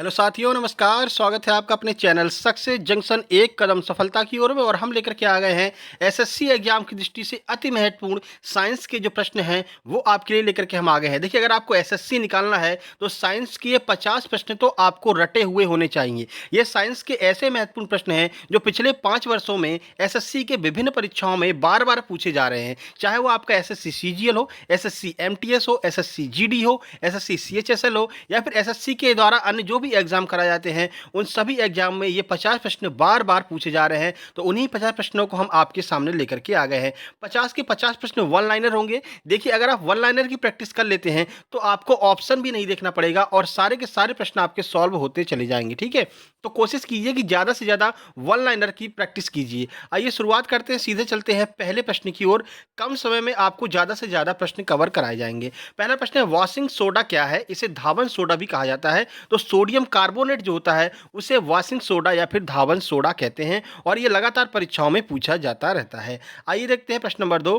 Hello साथियों, नमस्कार। स्वागत है आपका अपने चैनल सक्सेस जंक्शन एक कदम सफलता की ओर में। और हम लेकर के आ गए हैं एसएससी एग्जाम की दृष्टि से अति महत्वपूर्ण साइंस के जो प्रश्न हैं वो आपके लिए लेकर के हम आ गए हैं। देखिए, अगर आपको एसएससी निकालना है तो साइंस के ये 50 प्रश्न तो आपको रटे हुए होने चाहिए। ये साइंस के ऐसे महत्वपूर्ण प्रश्न हैं जो पिछले 5 वर्षों में एसएससी के विभिन्न परीक्षाओं में बार बार पूछे जा रहे हैं। चाहे वो आपका एसएससी सीजीएल हो, एसएससी एमटीएस हो, एसएससी जीडी हो, एसएससी सीएचएसएल हो, या फिर एसएससी के द्वारा अन्य जो भी एग्जाम कराए जाते हैं, उन सभी एग्जाम में ये 50 प्रश्न बार बार पूछे जा रहे हैं। तो उन्हीं 50 प्रश्नों को हम आपके सामने लेकर के आ गए हैं। 50 के 50 प्रश्न वन लाइनर होंगे। देखिए, अगर आप वन लाइनर की प्रैक्टिस कर लेते हैं तो आपको ऑप्शन भी नहीं देखना पड़ेगा और सारे के सारे प्रश्न आपके सॉल्व होते चले जाएंगे। ठीक है, तो कोशिश कीजिए कि ज्यादा से ज्यादा वन लाइनर की प्रैक्टिस कीजिए। आइए शुरुआत करते हैं, सीधे चलते हैं पहले प्रश्न की ओर। कम समय में आपको ज्यादा से ज्यादा प्रश्न कवर कराए जाएंगे। पहला प्रश्न है, वॉशिंग सोडा क्या है? इसे धावन सोडा भी कहा जाता है। तो सोडियम कार्बोनेट जो होता है उसे वॉशिंग सोडा या फिर धावन सोडा कहते हैं और ये लगातार परीक्षाओं में पूछा जाता रहता है। आइए देखते हैं प्रश्न नंबर 2।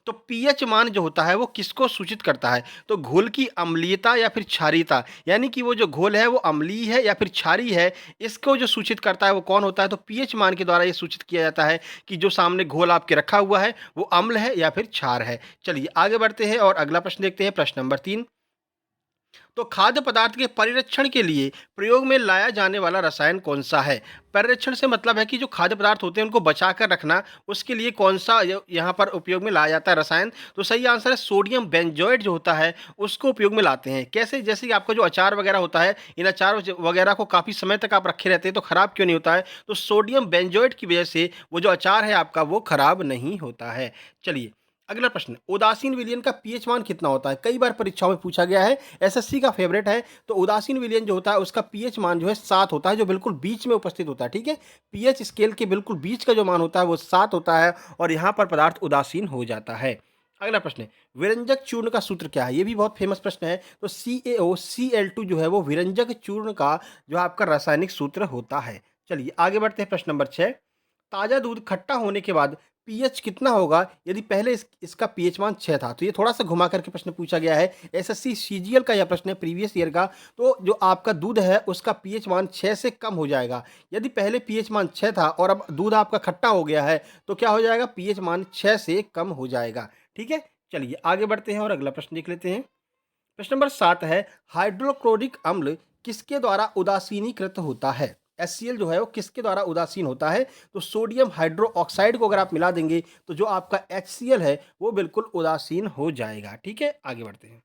तो पीएच मान जो होता है वो किसको सूचित करता है? तो घोल की अम्लीयता या फिर क्षारीयता, यानी कि वो जो घोल है वो अम्लीय है या फिर क्षारीय है, इसको जो सूचित करता है वो कौन होता है? तो पीएच मान के द्वारा ये सूचित किया जाता है कि जो सामने घोल आपके रखा हुआ है वो अम्ल है या फिर क्षार है। चलिए आगे बढ़ते हैं और अगला प्रश्न देखते हैं, प्रश्न नंबर 3। तो खाद्य पदार्थ के परिरक्षण के लिए प्रयोग में लाया जाने वाला रसायन कौन सा है? परिरक्षण से मतलब है कि जो खाद्य पदार्थ होते हैं उनको बचा कर रखना, उसके लिए कौन सा यहाँ पर उपयोग में लाया जाता है रसायन? तो सही आंसर है सोडियम बेंजोएट जो होता है उसको उपयोग में लाते हैं। कैसे? जैसे कि आपका जो अचार वगैरह होता है, इन अचार वगैरह को काफ़ी समय तक आप रखे रहते हैं तो खराब क्यों नहीं होता है? तो सोडियम बेंजोएट की वजह से वो जो अचार है आपका वो खराब नहीं होता है। चलिए अगला प्रश्न, उदासीन विलयन का पीएच मान कितना होता है? कई बार परीक्षाओं में पूछा गया है, एसएससी का फेवरेट है। तो उदासीन विलयन जो होता है उसका पीएच मान जो है 7 होता है, जो बिल्कुल बीच में उपस्थित होता है। ठीक है, पीएच स्केल के बिल्कुल बीच का जो मान होता है वो 7 होता है और यहाँ पर पदार्थ उदासीन हो जाता है। अगला प्रश्न है, विरंजक चूर्ण का सूत्र क्या है? ये भी बहुत फेमस प्रश्न है। तो CaOCl2 जो है वो विरंजक चूर्ण का जो आपका रासायनिक सूत्र होता है। चलिए आगे बढ़ते हैं, प्रश्न नंबर 6। ताज़ा दूध खट्टा होने के बाद पीएच कितना होगा यदि पहले इसका पीएच मान 6 था? तो ये थोड़ा सा घुमा करके प्रश्न पूछा गया है। एसएससी सीजीएल का यह प्रश्न है, प्रीवियस ईयर का। तो जो आपका दूध है उसका पीएच मान 6 से कम हो जाएगा। यदि पहले पीएच मान 6 था और अब दूध आपका खट्टा हो गया है तो क्या हो जाएगा? पीएच मान 6 से कम हो जाएगा। ठीक है, चलिए आगे बढ़ते हैं और अगला प्रश्न देख लेते हैं। प्रश्न नंबर 7 है, हाइड्रोक्लोरिक अम्ल किसके द्वारा उदासीनीकृत होता है? HCl जो है वो किसके द्वारा उदासीन होता है? तो सोडियम हाइड्रो ऑक्साइड को अगर आप मिला देंगे तो जो आपका HCl है वो बिल्कुल उदासीन हो जाएगा। ठीक है, आगे बढ़ते हैं।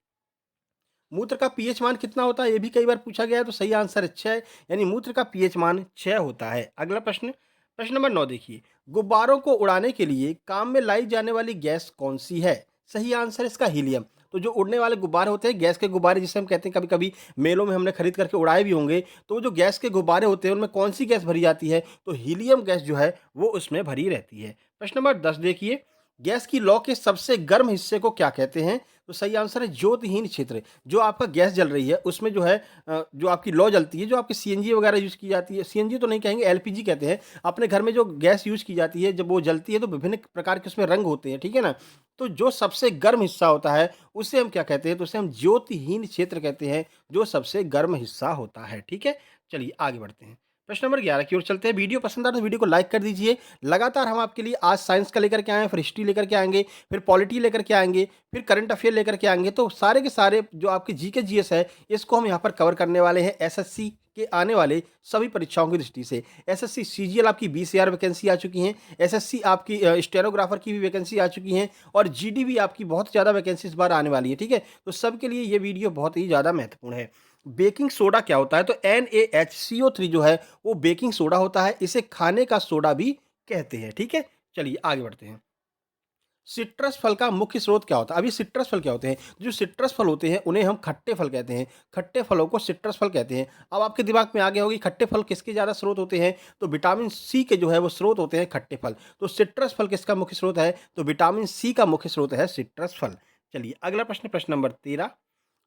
मूत्र का पीएच मान कितना होता है? ये भी कई बार पूछा गया है। तो सही आंसर है 6, यानी मूत्र का पीएच मान 6 होता है। अगला प्रश्न, प्रश्न नंबर 9 देखिए, गुब्बारों को उड़ाने के लिए काम में लाई जाने वाली गैस कौन सी है? सही आंसर है इसका हीलियम। तो जो उड़ने वाले गुब्बारे होते हैं, गैस के गुब्बारे जिसे हम कहते हैं, कभी कभी मेलों में हमने खरीद करके उड़ाए भी होंगे, तो वो जो गैस के गुब्बारे होते हैं उनमें कौन सी गैस भरी जाती है? तो हीलियम गैस जो है वो उसमें भरी रहती है। प्रश्न नंबर 10 देखिए, गैस की लौ के सबसे गर्म हिस्से को क्या कहते हैं? तो सही आंसर है ज्योतिहीन क्षेत्र। जो आपका गैस जल रही है उसमें जो है जो आपकी लौ जलती है, जो आपकी सीएनजी वगैरह यूज़ की जाती है, सीएनजी तो नहीं कहेंगे, एलपीजी कहते हैं। अपने घर में जो गैस यूज़ की जाती है, जब वो जलती है तो विभिन्न प्रकार के उसमें रंग होते हैं, ठीक है ना? तो जो सबसे गर्म हिस्सा होता है उसे हम क्या कहते हैं? तो उसे हम ज्योतिहीन क्षेत्र कहते हैं, जो सबसे गर्म हिस्सा होता है। ठीक है, चलिए आगे बढ़ते हैं। प्रश्न नंबर 11 की ओर चलते हैं। वीडियो पसंद आए तो वीडियो को लाइक कर दीजिए। लगातार हम आपके लिए आज साइंस का लेकर के आए हैं, फिर हिस्ट्री लेकर के आएँगे, फिर पॉलिटी लेकर के आएँगे, फिर करंट अफेयर लेकर के आएँगे। तो सारे के सारे जो आपके जीके जीएस है, इसको हम यहाँ पर कवर करने वाले हैं एसएससी के आने वाले सभी परीक्षाओं की दृष्टि से। एसएससी सीजीएल आपकी 20,000 वैकेंसी आ चुकी हैं। एसएससी आपकी स्टेनोग्राफर की भी वैकेंसी आ चुकी हैं और जीडी भी आपकी बहुत ज़्यादा वैकेंसी इस बार आने वाली है। ठीक है, तो सबके लिए ये वीडियो बहुत ही ज़्यादा महत्वपूर्ण है। बेकिंग सोडा क्या होता है? तो NaHCO3 जो है वो बेकिंग सोडा होता है। इसे खाने का सोडा भी कहते हैं। ठीक है, चलिए आगे बढ़ते हैं। सिट्रस फल का मुख्य स्रोत क्या होता है? अभी सिट्रस फल क्या होते हैं? जो सिट्रस फल होते हैं उन्हें हम खट्टे फल कहते हैं। खट्टे फलों को सिट्रस फल कहते हैं। अब आपके दिमाग में आ गया होगी खट्टे फल किसके ज़्यादा स्रोत होते हैं? तो विटामिन सी के जो है वो स्रोत होते हैं खट्टे फल। तो सिट्रस फल किसका मुख्य स्रोत है? तो विटामिन सी का मुख्य स्रोत है सिट्रस फल। चलिए अगला प्रश्न, प्रश्न नंबर 13।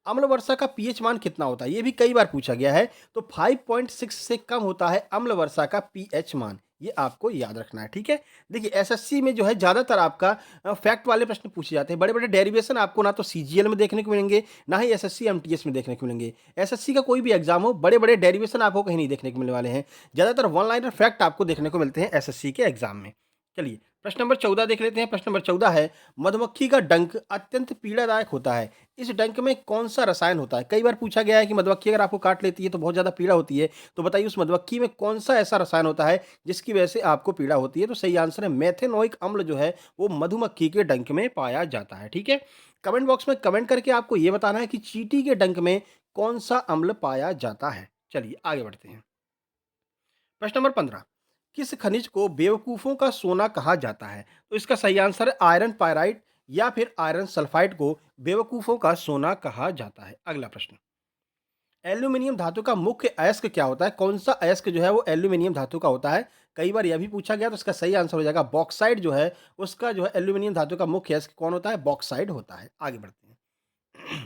अम्ल वर्षा का पीएच मान कितना होता है? ये भी कई बार पूछा गया है। तो 5.6 से कम होता है अम्ल वर्षा का पीएच मान। ये आपको याद रखना है, ठीक है? देखिए एसएससी में जो है ज़्यादातर आपका फैक्ट वाले प्रश्न पूछे जाते हैं। बड़े-बड़े डेरिवेशन आपको ना तो सीजीएल में देखने को मिलेंगे, ना ही एसएससी एमटीएस में देखने को मिलेंगे। एसएससी का कोई भी एग्ज़ाम हो, बड़े-बड़े डेरिवेशन आपको कहीं नहीं देखने को मिलने वाले हैं। ज़्यादातर वन लाइनर फैक्ट आपको देखने को मिलते हैं एसएससी के एग्ज़ाम में। चलिए, प्रश्न नंबर 14 देख लेते हैं। प्रश्न नंबर 14 है, मधुमक्खी का डंक अत्यंत पीड़ादायक होता है। इस डंक में कौन-सा रसायन होता है? कई बार पूछा गया है कि मधुमक्खी अगर आपको काट लेती है तो बहुत ज़्यादा पीड़ा होती है, तो बताइए उस मधुमक्खी में कौन-सा ऐसा रसायन होता है जिसकी वजह से आपको पीड़ा होती है? तो सही आंसर है मेथेनोइक अम्ल जो है वो मधुमक्खी के डंक में पाया जाता है, ठीक है? कमेंट बॉक्स में कमेंट करके आपको ये बताना है कि चींटी के डंक में कौन-सा अम्ल पाया जाता है? चलिए आगे बढ़ते हैं। प्रश्न नंबर 15, किस खनिज को बेवकूफों का सोना कहा जाता है? तो इसका सही आंसर है आयरन पायराइट या फिर आयरन सल्फाइड को बेवकूफों का सोना कहा जाता है। अगला प्रश्न, एल्यूमिनियम धातु का मुख्य अयस्क क्या होता है? कौन सा अयस्क जो है वो एल्यूमिनियम धातु का होता है? कई बार यह भी पूछा गया, तो इसका सही आंसर हो जाएगा बॉक्साइड जो है, उसका जो है एल्यूमिनियम धातु का मुख्य अयस्क कौन होता है? बॉक्साइड होता है। आगे बढ़ते हैं।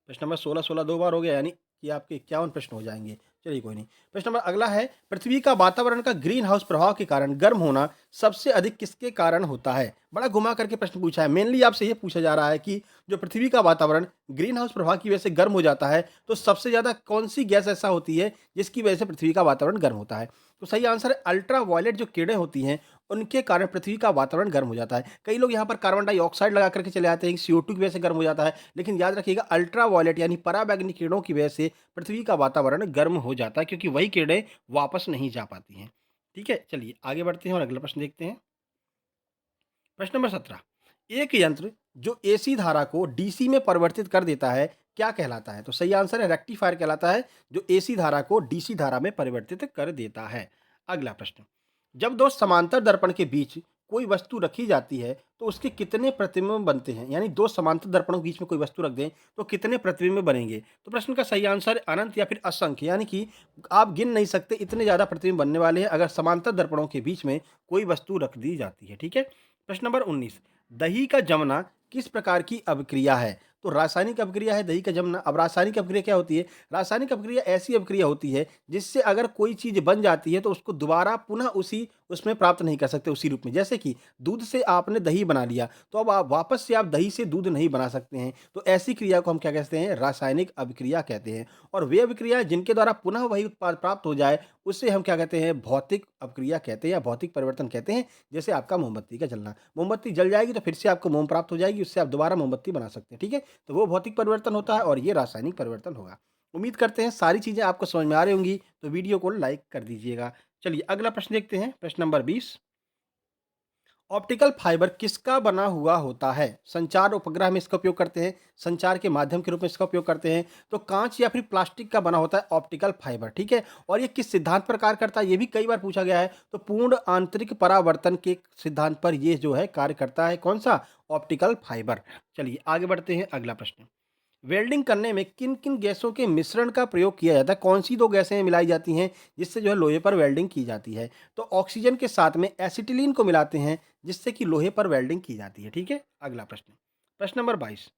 प्रश्न नंबर 16 दो बार हो गया, यानी कि आपके 51 प्रश्न हो जाएँगे। चलिए कोई नहीं। प्रश्न नंबर अगला है, पृथ्वी का वातावरण का ग्रीन हाउस प्रभाव के कारण गर्म होना सबसे अधिक किसके कारण होता है? बड़ा घुमा करके प्रश्न पूछा है। मेनली आपसे ये पूछा जा रहा है कि जो पृथ्वी का वातावरण ग्रीन हाउस प्रभाव की वजह से गर्म हो जाता है, तो सबसे ज़्यादा कौन-सी गैस ऐसा होती है जिसकी वजह से पृथ्वी का वातावरण गर्म होता है? तो सही आंसर है अल्ट्रा वायलेट जो किरणें होती हैं, उनके कारण पृथ्वी का वातावरण गर्म हो जाता है। कई लोग यहाँ पर कार्बन डाइऑक्साइड लगा करके चले आते हैं कि CO2 की वजह से गर्म हो जाता है, लेकिन याद रखिएगा अल्ट्रा वायलेट यानी पराबैंगनी किरणों की वजह से पृथ्वी का वातावरण गर्म हो जाता है, क्योंकि वही किरणें वापस नहीं जा पाती हैं। ठीक है? चलिए आगे बढ़ते हैं और अगला प्रश्न देखते हैं। प्रश्न नंबर 17, एक यंत्र जो एसी धारा को डीसी में परिवर्तित कर देता है, क्या कहलाता है? तो सही आंसर है रेक्टिफायर कहलाता है, जो एसी धारा को डीसी धारा में परिवर्तित कर देता है। अगला प्रश्न, जब दो समांतर दर्पण के बीच कोई वस्तु रखी जाती है, तो उसके कितने प्रतिबिंब बनते हैं? यानी दो समांतर दर्पणों के बीच में कोई वस्तु रख दें, तो कितने प्रतिबिंब बनेंगे? तो प्रश्न का सही आंसर है अनंत या फिर असंख्य, यानी कि आप गिन नहीं सकते, इतने ज़्यादा प्रतिबिंब बनने वाले हैं अगर समांतर दर्पणों के बीच में कोई वस्तु रख दी जाती है। ठीक है? प्रश्न नंबर 19, दही का जमना किस प्रकार की अभिक्रिया है? तो रासायनिक अभिक्रिया है दही का जमना। अब रासायनिक अभिक्रिया क्या होती है? रासायनिक अभिक्रिया ऐसी अभिक्रिया होती है जिससे अगर कोई चीज़ बन जाती है तो उसको दोबारा पुनः उसी उसमें प्राप्त नहीं कर सकते उसी रूप में। जैसे कि दूध से आपने दही बना लिया, तो अब आप वापस से आप दही से दूध नहीं बना सकते हैं। तो ऐसी क्रिया को हम क्या कहते हैं? रासायनिक अभिक्रिया कहते हैं। और वे अभिक्रियाएँ जिनके द्वारा पुनः वही उत्पाद प्राप्त हो जाए, उसे हम क्या कहते हैं? भौतिक अभिक्रिया कहते हैं या भौतिक परिवर्तन कहते हैं। जैसे आपका मोमबत्ती का जलना, मोमबत्ती जल जाएगी तो फिर से आपको मोम प्राप्त हो जाएगी, उससे आप दोबारा मोमबत्ती बना सकते हैं, ठीक है? तो वो भौतिक परिवर्तन होता है और ये रासायनिक परिवर्तन होगा। उम्मीद करते हैं सारी चीज़ें आपको समझ में आ रही होंगी, तो वीडियो को लाइक कर दीजिएगा। चलिए अगला प्रश्न देखते हैं, प्रश्न नंबर 20, ऑप्टिकल फाइबर किसका बना हुआ होता है? संचार उपग्रह में इसका उपयोग करते हैं, संचार के माध्यम के रूप में इसका उपयोग करते हैं, तो काँच या फिर प्लास्टिक का बना होता है ऑप्टिकल फाइबर, ठीक है? और ये किस सिद्धांत पर कार्य करता है? ये भी कई बार पूछा गया है, तो पूर्ण आंतरिक परावर्तन के सिद्धांत पर ये जो है कार्य करता है, कौन-सा? Optical fibre. चलिए आगे बढ़ते हैं, अगला प्रश्न, वेल्डिंग करने में किन-किन गैसों के मिश्रण का प्रयोग किया जाता है? कौन-सी 2 गैसें मिलाई जाती हैं, जिससे जो है लोहे पर वेल्डिंग की जाती है? तो ऑक्सीजन के साथ में एसिटिलीन को मिलाते हैं, जिससे कि लोहे पर वेल्डिंग की जाती है, ठीक है? अगला प्रश्न, प्रश्न नंबर 22,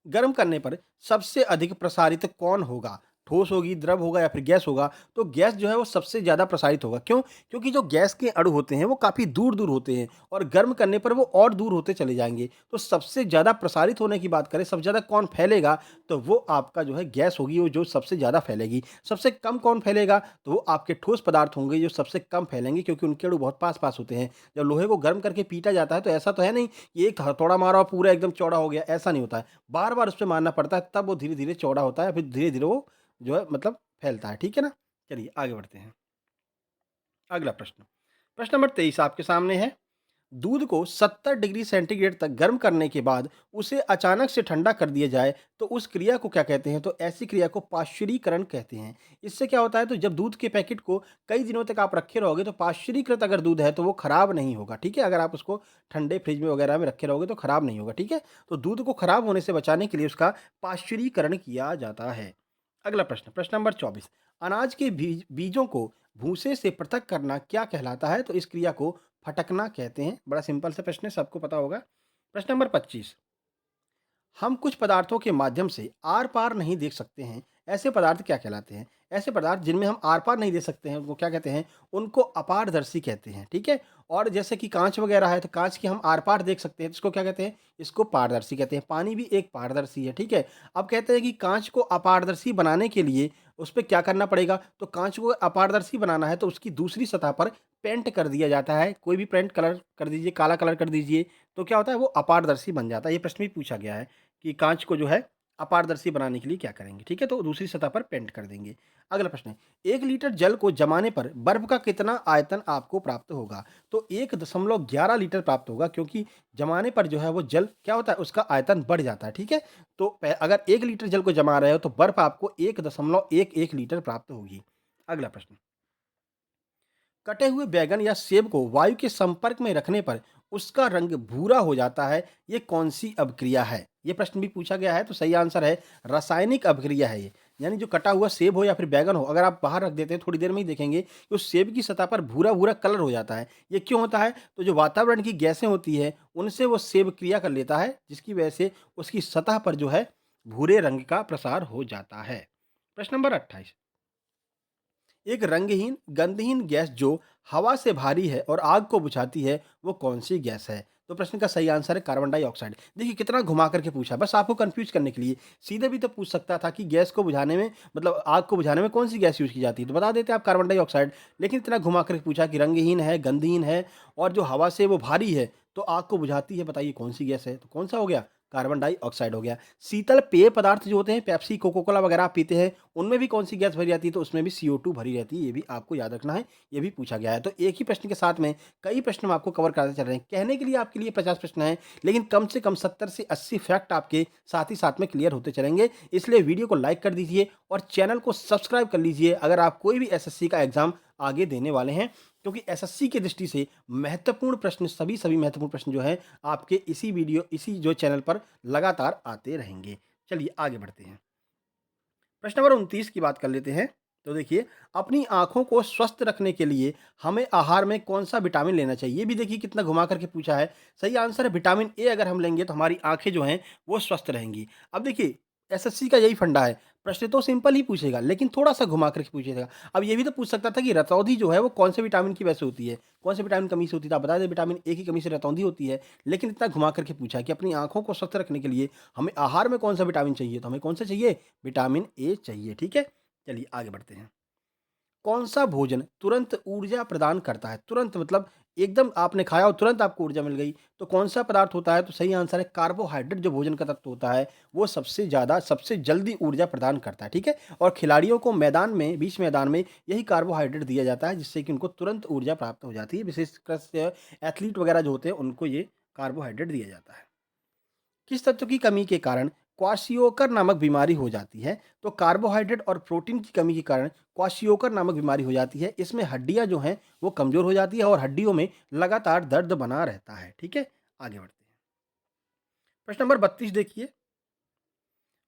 गर्म करने पर सबसे अधिक प्रसारित कौन होगा? ठोस होगी, द्रव होगा या फिर गैस होगा? तो गैस जो है वो सबसे ज़्यादा प्रसारित होगा। क्यों? क्योंकि जो गैस के अणु होते हैं वो काफ़ी दूर-दूर होते हैं और गर्म करने पर वो और दूर होते चले जाएँगे। तो सबसे ज़्यादा प्रसारित होने की बात करें, सबसे ज़्यादा कौन फैलेगा? तो वो आपका जो है गैस होगी, वो जो सबसे ज़्यादा फैलेगी। सबसे कम कौन फैलेगा? तो वो आपके ठोस पदार्थ होंगे जो सबसे कम फैलेंगे, क्योंकि उनके अणु बहुत पास-पास होते हैं। जब लोहे को गर्म करके पीटा जाता है तो ऐसा तो है नहीं कि एक हथौड़ा मारा और पूरा एकदम चौड़ा हो गया, ऐसा नहीं होता है। बार-बार उसपे मारना पड़ता है, तब वो धीरे-धीरे चौड़ा होता है, फिर धीरे-धीरे वो जो है मतलब फैलता है, ठीक है ना? चलिए आगे बढ़ते हैं। अगला प्रश्न, प्रश्न नंबर 23 आपके सामने है। दूध को 70 डिग्री सेंटीग्रेड तक गर्म करने के बाद उसे अचानक से ठंडा कर दिया जाए, तो उस क्रिया को क्या कहते हैं? तो ऐसी क्रिया को पाश्चुरीकरण कहते हैं। इससे क्या होता है? तो जब दूध के पैकेट को कई दिनों तक आप रखे रहोगे, तो पाश्चुरीकृत अगर दूध है तो वो खराब नहीं होगा, ठीक है? अगर आप उसको ठंडे फ्रिज में वगैरह में रखे रहोगे तो खराब नहीं होगा, ठीक है? तो दूध को खराब होने से बचाने के लिए उसका पाश्चुरीकरण किया जाता है। अगला प्रश्न, प्रश्न नंबर 24, अनाज के बीजों को भूसे से पृथक करना क्या कहलाता है? तो इस क्रिया को फटकना कहते हैं। बड़ा सिंपल सा प्रश्न है, सबको पता होगा। प्रश्न नंबर 25, हम कुछ पदार्थों के माध्यम से आर-पार नहीं देख सकते हैं, ऐसे पदार्थ क्या कहलाते हैं? ऐसे पदार्थ जिनमें हम आर-पार नहीं देख सकते हैं, उनको क्या कहते हैं? उनको अपारदर्शी कहते हैं, ठीक है? और जैसे कि काँच वगैरह है, तो काँच के हम आर-पार देख सकते हैं, तो इसको क्या कहते हैं? इसको पारदर्शी कहते हैं। पानी भी एक पारदर्शी है, ठीक है? अब कहते हैं कि काँच को अपारदर्शी बनाने के लिए उसपे क्या करना पड़ेगा? तो काँच को अपारदर्शी बनाना है, तो उसकी दूसरी सतह पर पेंट कर दिया जाता है। कोई भी पेंट कलर कर दीजिए, काला कलर कर दीजिए, तो क्या होता है? वो अपारदर्शी बन जाता है। ये प्रश्न भी पूछा गया है। कि काँच को जो है अपारदर्शी बनाने के लिए क्या करेंगे? ठीक है, तो दूसरी सतह पर पेंट कर देंगे। अगला प्रश्न है, 1 लीटर जल को जमाने पर बर्फ का कितना आयतन आपको प्राप्त होगा? तो 1.11 लीटर प्राप्त होगा, क्योंकि जमाने पर जो है वो जल क्या होता है, उसका आयतन बढ़ जाता है, ठीक है? तो अगर 1 लीटर जल को जमा रहे हो तो बर्फ आपको 1.11 लीटर प्राप्त होगी। अगला प्रश्न, कटे हुए बैंगन या सेब को वायु के संपर्क में रखने पर उसका रंग भूरा हो जाता है, ये कौन-सी अभिक्रिया है? ये प्रश्न भी पूछा गया है, तो सही आंसर है रासायनिक अभिक्रिया है ये। यानी जो कटा हुआ सेब हो या फिर बैंगन हो, अगर आप बाहर रख देते हैं, थोड़ी देर में ही देखेंगे कि उस सेब की सतह पर भूरा-भूरा कलर हो जाता है। ये क्यों होता है? तो जो वातावरण की गैसें होती हैं, उनसे वो सेब क्रिया कर लेता है, जिसकी वजह से उसकी सतह पर जो है भूरे रंग का प्रसार हो जाता है। प्रश्न नंबर 28, एक रंगहीन, गंधहीन गैस जो हवा से भारी है और आग को बुझाती है, वो कौन-सी गैस है? तो प्रश्न का सही आंसर है कार्बन डाइऑक्साइड। देखिए कितना घुमा कर के पूछा, बस आपको कन्फ्यूज़ करने के लिए। सीधे भी तो पूछ सकता था कि गैस को बुझाने में, मतलब आग को बुझाने में कौन-सी गैस यूज़ की जाती है? तो बता देते आप कार्बन डाइऑक्साइड। लेकिन इतना घुमा कर के पूछा कि रंगहीन है, गंधहीन है और जो हवा से वो भारी है, तो आग को बुझाती है, बताइए कौन-सी गैस है? तो कौन-सा हो गया? कार्बन डाइऑक्साइड हो गया। शीतल पेय पदार्थ जो होते हैं, पेप्सी, कोका कोला वगैरह आप पीते हैं, उनमें भी कौन-सी गैस भरी जाती है? तो उसमें भी CO2 भरी रहती है, ये भी आपको याद रखना है, ये भी पूछा गया है। तो एक ही प्रश्न के साथ में कई प्रश्न हम आपको कवर कराते चल रहे हैं। कहने के लिए आपके लिए 50 प्रश्न हैं, लेकिन कम से कम 70 से 80 फैक्ट आपके साथ ही साथ में क्लियर होते चलेंगे। इसलिए वीडियो को लाइक कर दीजिए और चैनल को सब्सक्राइब कर लीजिए, अगर आप कोई भी एसएससी का एग्ज़ाम आगे देने वाले हैं। क्योंकि एसएससी की दृष्टि से महत्वपूर्ण प्रश्न, सभी महत्वपूर्ण प्रश्न जो हैं, आपके इसी जो चैनल पर लगातार आते रहेंगे। चलिए आगे बढ़ते हैं। प्रश्न नंबर 29 की बात कर लेते हैं। तो देखिए, अपनी आँखों को स्वस्थ रखने के लिए हमें आहार में कौन-सा विटामिन लेना चाहिए? ये भी देखिए कितना घुमा कर के पूछा है। सही आंसर है विटामिन ए, अगर हम लेंगे तो हमारी आँखें जो हैं वो स्वस्थ रहेंगी। अब देखिए, एसएससी का यही फंडा है, प्रश्न तो सिंपल ही पूछेगा लेकिन थोड़ा-सा घुमा कर के पूछेगा। अब ये भी तो पूछ सकता था कि रतौंधी जो है वो कौन से विटामिन की वजह से होती है? कौन से विटामिन की कमी से होती है? तो आप बता दें विटामिन ए की कमी से रतौंधी होती है। लेकिन इतना घुमा कर के पूछा कि अपनी आँखों को स्वस्थ रखने के लिए हमें आहार में कौन-सा विटामिन चाहिए? तो हमें कौन-सा चाहिए? विटामिन ए चाहिए, ठीक है? चलिए आगे बढ़ते हैं। कौन-सा भोजन तुरंत ऊर्जा प्रदान करता है? तुरंत मतलब एकदम आपने खाया और तुरंत आपको ऊर्जा मिल गई, तो कौन-सा पदार्थ होता है? तो सही आंसर है कार्बोहाइड्रेट। जो भोजन का तत्व होता है, वो सबसे ज़्यादा, सबसे जल्दी ऊर्जा प्रदान करता है, ठीक है? और खिलाड़ियों को मैदान में, बीच मैदान में यही कार्बोहाइड्रेट दिया जाता है, जिससे कि उनको तुरंत ऊर्जा प्राप्त हो जाती है। विशेषकर से एथलीट वगैरह जो होते हैं, उनको ये कार्बोहाइड्रेट दिया जाता है। किस तत्व की कमी के कारण क्वाशियोकर नामक बीमारी हो जाती है? तो कार्बोहाइड्रेट और प्रोटीन की कमी के कारण क्वाशियोकर नामक बीमारी हो जाती है। इसमें हड्डियां जो हैं वो कमजोर हो जाती है और हड्डियों में लगातार दर्द बना रहता है, ठीक है? आगे बढ़ते हैं। प्रश्न नंबर 32 देखिए।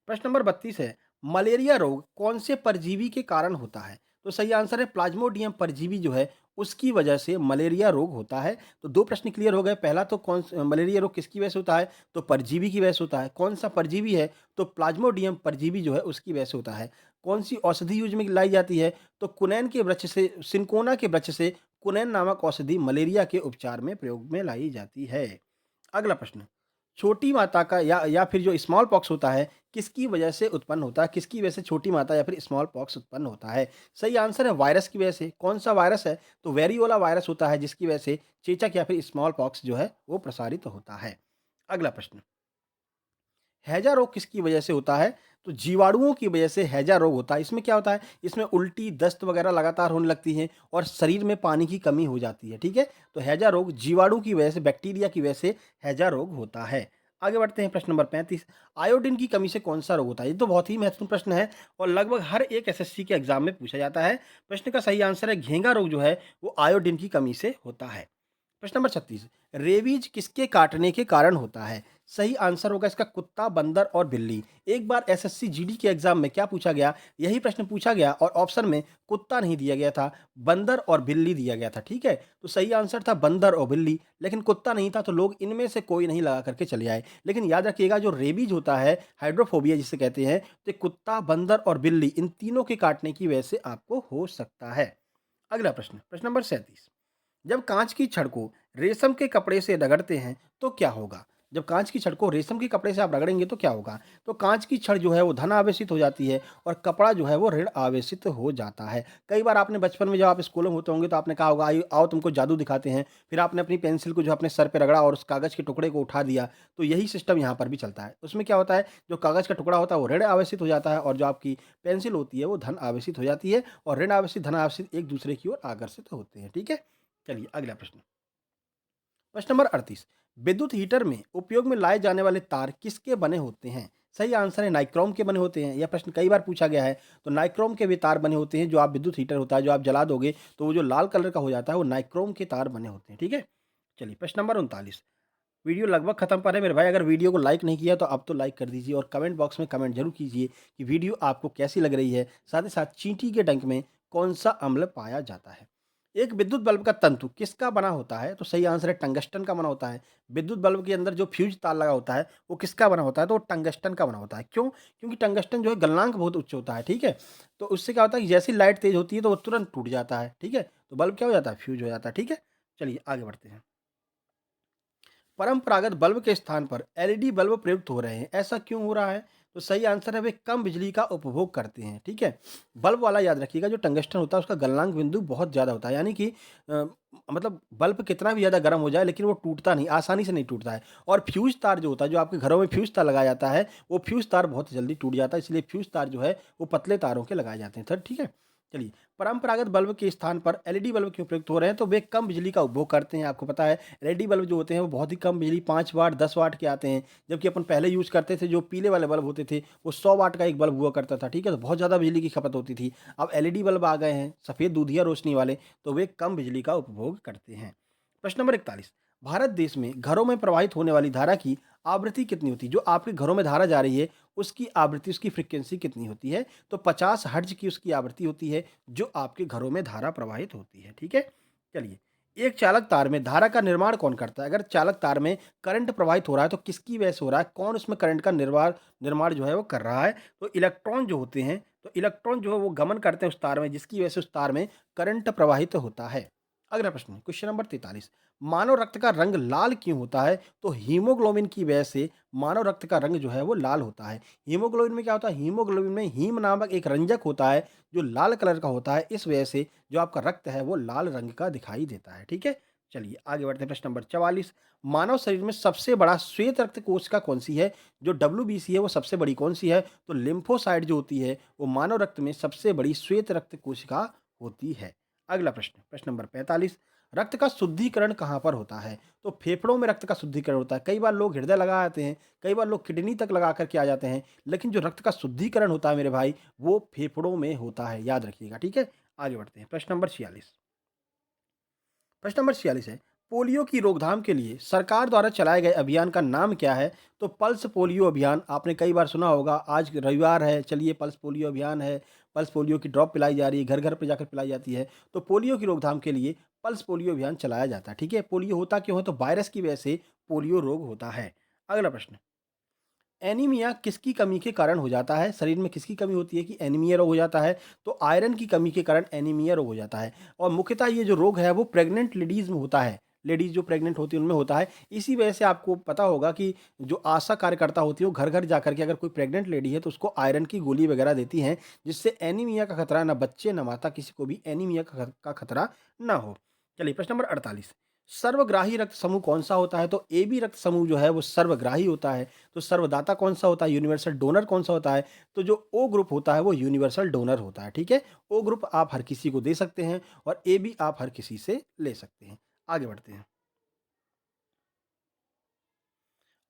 प्रश्न नंबर 32 है, मलेरिया रोग कौन से परजीवी के कारण होता है? तो सही आंसर है प्लाज्मोडियम परजीवी जो है, उसकी वजह से मलेरिया रोग होता है। तो 2 प्रश्न क्लियर हो गए। पहला तो मलेरिया रोग किसकी वजह से होता है? तो परजीवी की वजह से होता है। कौन-सा परजीवी है? तो प्लाज्मोडियम परजीवी जो है उसकी वजह से होता है। कौन-सी औषधि यूज़ में लाई जाती है? तो कुनैन के वृक्ष से, सिंकोना के वृक्ष से कुनैन नामक औषधि मलेरिया के उपचार में प्रयोग में लाई जाती है। अगला प्रश्न, छोटी माता का या फिर जो स्मॉल पॉक्स होता है, किसकी वजह से उत्पन्न होता है? किसकी वजह से छोटी माता या फिर स्मॉल पॉक्स उत्पन्न होता है? सही आंसर है वायरस की वजह से। कौन-सा वायरस है? तो वेरियोला वायरस होता है, जिसकी वजह से चेचक या फिर स्मॉल पॉक्स जो है वो प्रसारित होता है। अगला प्रश्न, हैजा रोग किसकी वजह से होता है? तो जीवाणुओं की वजह से हैजा रोग होता है। इसमें क्या होता है? इसमें उल्टी, दस्त वगैरह लगातार होने लगती है और शरीर में पानी की कमी हो जाती है, ठीक है? तो हैजा रोग जीवाणु की वजह से, बैक्टीरिया की वजह से हैजा रोग होता है। आगे बढ़ते हैं। प्रश्न नंबर 35, आयोडीन की कमी से कौन-सा रोग होता है? ये तो बहुत ही महत्वपूर्ण प्रश्न है और लगभग हर एक एसएससी के एग्ज़ाम में पूछा जाता है। प्रश्न का सही आंसर है घेंघा रोग जो है, वो आयोडीन की कमी से होता है। प्रश्न नंबर 36, रेबीज किसके काटने के कारण होता है? सही आंसर होगा इसका कुत्ता, बंदर और बिल्ली। एक बार एसएससी जीडी के एग्जाम में क्या पूछा गया, यही प्रश्न पूछा गया और ऑप्शन में कुत्ता नहीं दिया गया था, बंदर और बिल्ली दिया गया था, ठीक है? तो सही आंसर था बंदर और बिल्ली, लेकिन कुत्ता नहीं था तो लोग इनमें से कोई नहीं लगा करके चले आए। लेकिन याद रखिएगा जो रेबीज होता है, हाइड्रोफोबिया जिसे कहते हैं, तो ये कुत्ता, बंदर और बिल्ली इन तीनों के काटने की वजह से आपको हो सकता है। अगला प्रश्न, प्रश्न नंबर 37। जब कांच की छड़ को रेशम के कपड़े से रगड़ते हैं तो क्या होगा? जब कांच की छड़ को रेशम के कपड़े से आप रगड़ेंगे तो क्या होगा? तो कांच की छड़ जो है वो धन आवेशित हो जाती है और कपड़ा जो है वो ऋण आवेशित हो जाता है। कई बार आपने बचपन में जब आप स्कूल में होते होंगे तो आपने कहा होगा आइए आओ तुमको जादू दिखाते हैं। फिर आपने अपनी पेंसिल को जो अपने सर पे रगड़ा और उस कागज के टुकड़े को उठा दिया। तो यही सिस्टम यहाँ पर भी चलता है। उसमें क्या होता है, जो कागज का टुकड़ा होता है वो ऋण आवेशित हो जाता है और जो आपकी पेंसिल होती है वो धन आवेशित हो जाती है और ऋण आवेशित धन आवेशित एक दूसरे की ओर आकर्षित होते हैं। ठीक है? चलिए अगला प्रश्न। प्रश्न नंबर 38। विद्युत हीटर में उपयोग में लाए जाने वाले तार किसके बने होते हैं? सही आंसर है नाइक्रोम के बने होते हैं। यह प्रश्न कई बार पूछा गया है। तो नाइक्रोम के भी तार बने होते हैं। जो आप विद्युत हीटर होता है जो आप जला दोगे तो वो जो लाल कलर का हो जाता है वो नाइक्रोम के तार बने होते हैं। ठीक है? चलिए प्रश्न नंबर 39। वीडियो लगभग खत्म पर है मेरे भाई। अगर वीडियो को लाइक नहीं किया तो अब तो लाइक कर दीजिए और कमेंट बॉक्स में कमेंट जरूर कीजिए कि वीडियो आपको कैसी लग रही है। साथ ही साथ चींटी के डंक में कौन सा अम्ल पाया जाता है? एक विद्युत बल्ब का तंतु किसका बना होता है? तो सही आंसर है टंगस्टन का बना होता है। विद्युत बल्ब के अंदर जो फ्यूज तार लगा होता है वो किसका बना होता है? तो वो टंगस्टन का बना होता है। क्यों? क्योंकि टंगस्टन जो है गलनांक बहुत उच्च होता है। ठीक है? तो उससे क्या होता है कि जैसी लाइट तेज होती है तो वो तुरंत टूट जाता है। ठीक है? तो बल्ब क्या हो जाता है? फ्यूज हो जाता है। ठीक है? चलिए आगे बढ़ते हैं। परंपरागत बल्ब के स्थान पर एलईडी बल्ब प्रयुक्त हो रहे हैं, ऐसा क्यों हो रहा है? तो सही आंसर है वे कम बिजली का उपभोग करते हैं। ठीक है? बल्ब वाला याद रखिएगा, जो टंगस्टन होता है उसका गलनांक बिंदु बहुत ज़्यादा होता है, यानी कि अ, मतलब बल्ब कितना भी ज़्यादा गर्म हो जाए लेकिन वो टूटता नहीं, आसानी से नहीं टूटता है। और फ्यूज तार जो होता है, जो आपके घरों में फ्यूज तार लगाया जाता है, वो फ्यूज तार बहुत जल्दी टूट जाता है, इसलिए फ्यूज तार जो है वो पतले तारों के लगाए जाते हैं। सर ठीक है? चलिए, परंपरागत बल्ब के स्थान पर एलईडी बल्ब क्यों प्रयुक्त हो रहे हैं? तो वे कम बिजली का उपभोग करते हैं। आपको पता है एलईडी बल्ब जो होते हैं वो बहुत ही कम बिजली, 5 वाट 10 वाट के आते हैं। जबकि अपन पहले यूज़ करते थे जो पीले वाले बल्ब होते थे वो 100 वाट का एक बल्ब हुआ करता था। ठीक है? तो बहुत ज़्यादा बिजली की खपत होती थी। अब एलईडी बल्ब आ गए हैं सफ़ेद दूधिया रोशनी वाले, तो वे कम बिजली का उपभोग करते हैं। प्रश्न नंबर 41। भारत देश में घरों में प्रवाहित होने वाली धारा की आवृत्ति कितनी होती है? जो आपके घरों में धारा जा रही है उसकी आवृत्ति, उसकी फ्रीक्वेंसी कितनी होती है? तो 50 हर्ट्ज की उसकी आवृत्ति होती है जो आपके घरों में धारा प्रवाहित होती है। ठीक है? चलिए, एक चालक तार में धारा का निर्माण कौन करता है? अगर चालक तार में करंट प्रवाहित हो रहा है तो किसकी वजह से हो रहा है? कौन उसमें करंट का निर्माण निर्माण जो है वो कर रहा है? तो इलेक्ट्रॉन जो होते हैं, तो इलेक्ट्रॉन जो है वो गमन करते हैं उस तार में, जिसकी वजह से उस तार में करंट प्रवाहित होता है। अगला प्रश्न, क्वेश्चन नंबर 43। मानव रक्त का रंग लाल क्यों होता है? तो हीमोग्लोबिन की वजह से मानव रक्त का रंग जो है वो लाल होता है। हीमोग्लोबिन में क्या होता है? हीमोग्लोबिन में हीम नामक एक रंजक होता है जो लाल कलर का होता है। इस वजह से जो आपका रक्त है वो लाल रंग का दिखाई देता है। ठीक है? चलिए आगे बढ़ते हैं। प्रश्न नंबर 44। मानव शरीर में सबसे बड़ा श्वेत रक्त कोशिका कौन सी है? जो डब्ल्यूबीसी है वो सबसे बड़ी कौन सी है? तो लिम्फोसाइट जो होती है वो मानव रक्त में सबसे बड़ी श्वेत रक्त कोशिका होती है। अगला प्रश्न, प्रश्न नंबर 45। रक्त का शुद्धिकरण कहाँ पर होता है? तो फेफड़ों में रक्त का शुद्धिकरण होता है। कई बार लोग हृदय लगा आते हैं, कई बार लोग किडनी तक लगा करके आ जाते हैं, लेकिन जो रक्त का शुद्धिकरण होता है मेरे भाई, वो फेफड़ों में होता है, याद रखिएगा। ठीक है? आगे बढ़ते हैं। प्रश्न नंबर 46। प्रश्न नंबर 46 है, पोलियो की रोकथाम के लिए सरकार द्वारा चलाए गए अभियान का नाम क्या है? तो पल्स पोलियो अभियान। आपने कई बार सुना होगा, आज रविवार है, चलिए पल्स पोलियो अभियान है। पल्स पोलियो की ड्रॉप पिलाई जा रही है, घर घर पे जाकर पिलाई जाती है। तो पोलियो की रोकथाम के लिए पल्स पोलियो अभियान चलाया जाता है। ठीक है? पोलियो होता क्यों है? तो वायरस की वजह से पोलियो रोग होता है। अगला प्रश्न, एनीमिया किसकी कमी के कारण हो जाता है? शरीर में किसकी कमी होती है कि एनीमिया रोग हो जाता है? तो आयरन की कमी के कारण एनीमिया रोग हो जाता है। और मुख्यतः ये जो रोग है वो प्रेग्नेंट लेडीज में होता है। लेडीज जो प्रेग्नेंट होती है उनमें होता है। इसी वजह से आपको पता होगा कि जो आशा कार्यकर्ता होती है वो घर घर जाकर के अगर कोई प्रेग्नेंट लेडी है तो उसको आयरन की गोली वगैरह देती हैं, जिससे एनीमिया का खतरा ना बच्चे ना माता किसी को भी एनीमिया का खतरा ना हो। चलिए प्रश्न नंबर 48। सर्वग्राही रक्त समूह कौन सा होता है? तो ए बी रक्त समूह जो है वो सर्वग्राही होता है। तो सर्वदाता कौन सा होता है? यूनिवर्सल डोनर कौन सा होता है? तो जो ओ ग्रुप होता है वो यूनिवर्सल डोनर होता है। ठीक है? ओ ग्रुप आप हर किसी को दे सकते हैं और ए बी आप हर किसी से ले सकते हैं। आगे बढ़ते हैं।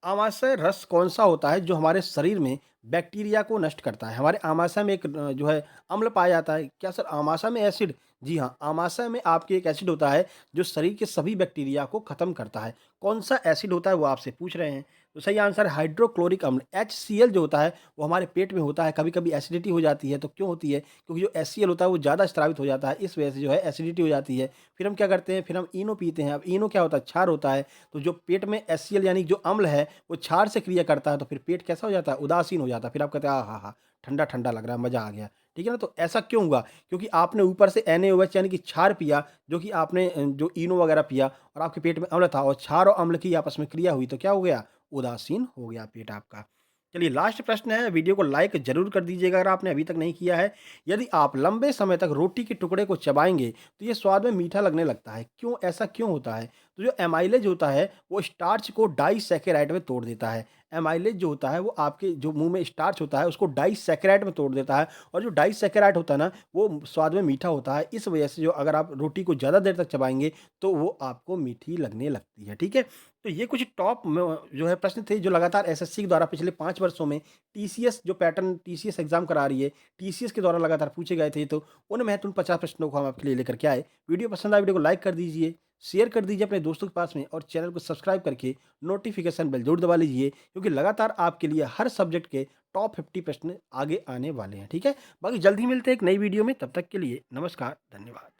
आमाशय रस कौन सा होता है जो हमारे शरीर में बैक्टीरिया को नष्ट करता है। हमारे आमाशय में एक जो है अम्ल पाया जाता है। क्या सर आमाशय में एसिड? जी हाँ, आमाशय में आपके एक एसिड होता है जो शरीर के सभी बैक्टीरिया को खत्म करता है। कौन-सा एसिड होता है वो आपसे पूछ रहे हैं। तो सही आंसर है हाइड्रोक्लोरिक अम्ल, HCl जो होता है वो हमारे पेट में होता है। कभी-कभी एसिडिटी हो जाती है, तो क्यों होती है? क्योंकि जो HCl होता है वो ज़्यादा स्रावित हो जाता है, इस वजह से जो है एसिडिटी हो जाती है। फिर हम क्या करते हैं, फिर हम इनो पीते हैं। अब इनो क्या होता है? क्षार होता है। तो जो पेट में HCl यानी जो अम्ल है वो क्षार से क्रिया करता है, तो फिर पेट कैसा हो जाता है? उदासीन हो जाता है। फिर आप कहते हैं आहा! ठंडा-ठंडा लग रहा है, मज़ा आ गया। ठीक है ना? तो ऐसा क्यों हुआ? क्योंकि आपने ऊपर से NaOH यानी कि क्षार पिया, जो कि आपने जो इनो वगैरह पिया और आपके पेट में अम्ल था और क्षार और अम्ल की आपस में क्रिया हुई, तो क्या हो गया? उदासीन हो गया पेट आपका। चलिए लास्ट प्रश्न है, वीडियो को लाइक ज़रूर कर दीजिएगा अगर आपने अभी तक नहीं किया है। यदि आप लंबे समय तक रोटी के टुकड़े को चबाएँगे, तो ये स्वाद में मीठा लगने लगता है। क्यों ऐसा क्यों होता है? तो जो एमाइलेज होता है, वो स्टार्च को डाइसैकेराइड में तोड़ देता है। एमाइलेज जो होता है, वो आपके जो मुँह में स्टार्च होता है, उसको डाइसैकेराइड में तोड़ देता है और जो डाइसैकेराइड होता है ना, वो स्वाद में मीठा होता है। इस वजह से जो अगर आप रोटी को ज़्यादा देर तक चबाएँगे, तो वो आपको मीठी लगने लगती है। ठीक है? तो ये कुछ टॉप म जो है प्रश्न थे, जो लगातार एसएससी के द्वारा पिछले 5 वर्षों में टीसीएस जो पैटर्न टीसीएस एग्ज़ाम करा रही है, टीसीएस के द्वारा लगातार पूछे गए थे, तो उन महत्वपूर्ण 50 प्रश्नों को हम आपके लिए लेकर के आए। वीडियो पसंद आए, वीडियो को लाइक कर दीजिए, शेयर कर दीजिए अपने दोस्तों के पास में और चैनल को सब्सक्राइब करके नोटिफ़िकेशन बेल ज़रूर दबा लीजिए, क्योंकि लगातार आपके लिए हर सब्जेक्ट के टॉप 50 प्रश्न आगे आने वाले हैं, ठीक है? बाकी जल्द ही मिलते हैं एक नई वीडियो में, तब तक के लिए नमस्कार, धन्यवाद।